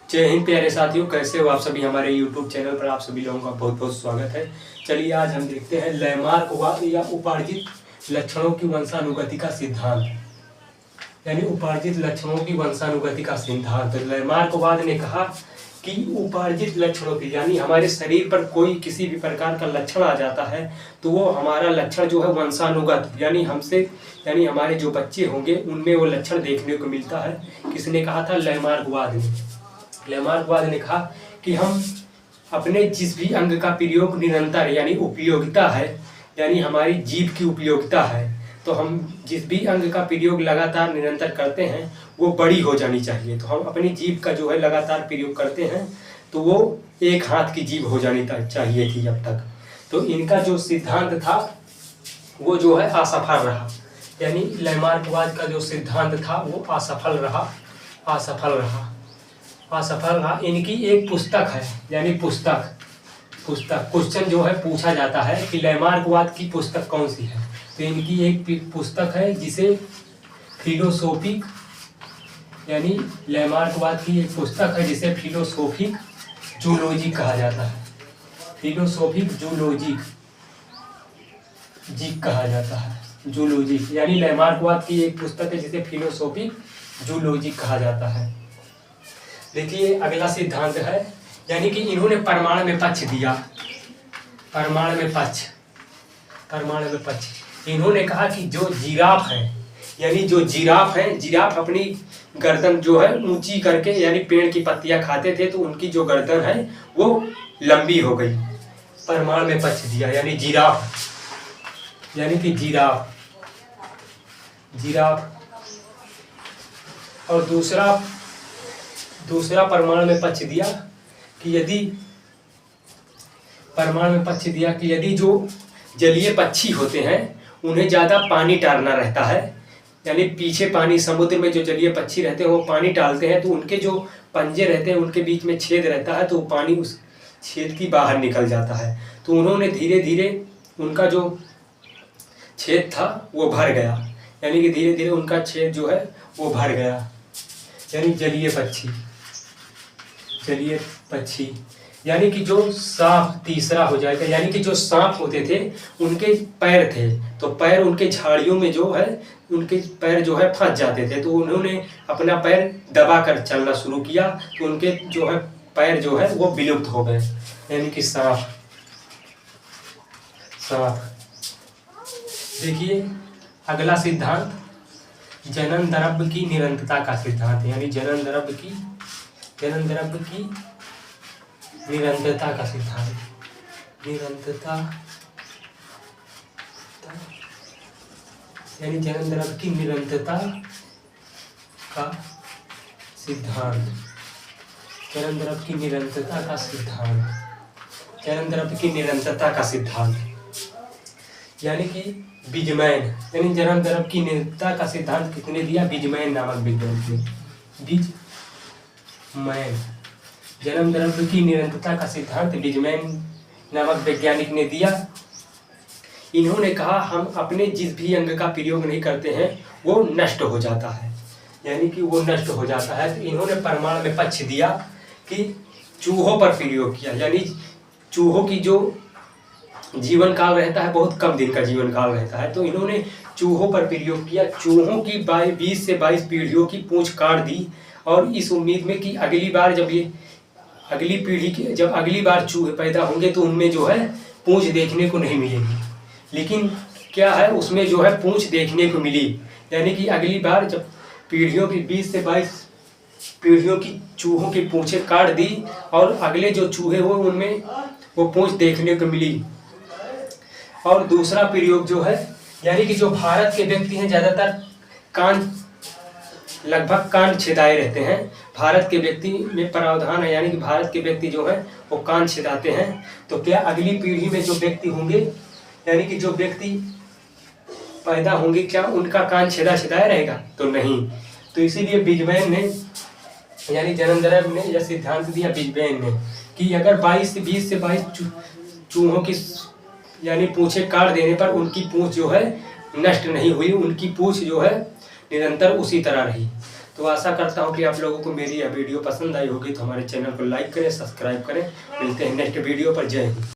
जय हिंद प्यारे साथियों, कैसे हो आप सभी। हमारे YouTube चैनल पर आप सभी लोगों का बहुत बहुत स्वागत है। चलिए आज हम देखते हैं लैमार्कवाद या उपार्जित लक्षणों की वंशानुगति का सिद्धांत, यानी उपार्जित लक्षणों की वंशानुगति का सिद्धांत। लैमार्कवाद ने कहा कि उपार्जित लक्षणों की, यानी हमारे शरीर पर कोई किसी भी प्रकार का लक्षण आ जाता है तो वो हमारा लक्षण जो है वंशानुगत, यानी हमसे, यानी हमारे जो बच्चे होंगे उनमें वो लक्षण देखने को मिलता है। किसने कहा था? लैमार्कवाद ने। लैमार्कवाद ने कहा कि हम अपने जिस भी अंग का प्रयोग निरंतर, यानी उपयोगिता है, यानी हमारी जीभ की उपयोगिता है, तो हम जिस भी अंग का प्रयोग लगातार निरंतर करते हैं वो बड़ी हो जानी चाहिए। तो हम अपनी जीभ का जो है लगातार प्रयोग करते हैं तो वो एक हाथ की जीभ हो जानी चाहिए थी अब तक। तो इनका जो सिद्धांत था वो जो है असफल रहा, यानी लैमार्कवाद का जो सिद्धांत था वो असफल रहा। इनकी एक पुस्तक है, यानी पुस्तक क्वेश्चन जो है पूछा जाता है कि लैमार्कवाद की पुस्तक कौन सी है, तो इनकी एक पुस्तक है जिसे फिलोसोफिक, यानी लैमार्कवाद की एक पुस्तक है जिसे फिलोसोफिक जूलॉजी कहा जाता है। फिलोसोफिक जूलॉजी कहा जाता है, जूलॉजी, यानी लैमार्कवाद की एक पुस्तक है जिसे फिलोसोफिक जूलॉजी कहा जाता है। देखिए अगला सिद्धांत है, यानी कि इन्होंने परमाणु में पक्ष दिया। परमाणु में पक्ष इन्होंने कहा कि जो जिराफ है, यानी जो जिराफ अपनी गर्दन जो है ऊंची करके, यानी पेड़ की पत्तियां खाते थे तो उनकी जो गर्दन है वो लंबी हो गई। परमाणु में पक्ष दिया, यानी जिराफ, यानी कि जिराफ। और दूसरा परमाणु में पक्ष दिया कि यदि जो जलीय पक्षी होते हैं उन्हें ज़्यादा पानी टालना रहता है, यानी पीछे पानी, समुद्र में जो जलीय पक्षी रहते हैं वो पानी टालते हैं तो उनके जो पंजे रहते हैं उनके बीच में छेद रहता है तो पानी उस छेद की बाहर निकल जाता है। तो उन्होंने धीरे धीरे उनका जो छेद था वो भर गया, यानी कि धीरे धीरे उनका छेद जो है वो भर गया, यानी जलीय पक्षी। यानी कि जो सांप तीसरा हो जाएगा, यानी कि जो सांप होते थे उनके पैर थे तो पैर उनके झाड़ियों में जो है उनके पैर जो है फंस जाते थे, तो उन्होंने अपना पैर दबा कर चलना शुरू किया तो उनके जो है पैर जो है वो विलुप्त हो गए, यानी कि सांप। देखिए अगला सिद्धांत जनन द्रव्य की निरंतरता का सिद्धांत है, यानी जनन द्रव्य की निरंतरता का सिद्धांत। यानी जनन द्रव्य की निरंतरता का सिद्धांत। जनन द्रव्य की निरंतरता का सिद्धांत, यानी कि बीजमैन, यानी जनन द्रव्य की निरंतरता का सिद्धांत किसने दिया? बीजमैन नामक वैज्ञानिक ने। जन्म द्रव्य की निरंतरता का सिद्धांत बीजमैन नामक वैज्ञानिक ने दिया। इन्होंने कहा हम अपने जिस भी अंग का प्रयोग नहीं करते हैं वो नष्ट हो जाता है, यानी कि वो नष्ट हो जाता है। तो इन्होंने परमाणु में पक्ष दिया कि चूहों पर प्रयोग किया, यानी चूहों की जो जीवन काल रहता है बहुत कम दिन का जीवन काल रहता है, तो इन्होंने चूहों पर प्रयोग किया। चूहों की 20 से 22 पीढ़ियों की पूंछ काट दी और इस उम्मीद में कि अगली बार जब अगली बार चूहे पैदा होंगे तो उनमें जो है पूंछ देखने को नहीं मिलेगी। लेकिन क्या है, उसमें जो है पूंछ देखने को मिली, यानी कि अगली बार जब पीढ़ियों की 20 से 22 पीढ़ियों की चूहों की पूंछें काट दी और अगले जो चूहे हुए उनमें वो पूंछ देखने को मिली। और दूसरा प्रयोग जो है, यानी कि जो भारत के व्यक्ति हैं ज़्यादातर लगभग कान छेदाए रहते हैं। भारत के व्यक्ति में प्रावधान है, यानी कि भारत के व्यक्ति जो है वो कान छेदाते हैं। तो क्या अगली पीढ़ी में जो व्यक्ति होंगे, यानी कि जो व्यक्ति पैदा होंगे, क्या उनका कान छेदाया रहेगा? तो नहीं। तो इसीलिए बीजमैन ने, यानी जनन द्रव्य ने यह सिद्धांत दिया बीजमैन ने कि अगर 20 से 22 चूहों की यानी पूंछें काट देने पर उनकी पूंछ जो है नष्ट नहीं हुई, उनकी पूंछ जो है निरंतर उसी तरह रही। तो आशा करता हूँ कि आप लोगों को मेरी यह वीडियो पसंद आई होगी, तो हमारे चैनल को लाइक करें, सब्सक्राइब करें। मिलते हैं नेक्स्ट वीडियो पर। जय हिंद।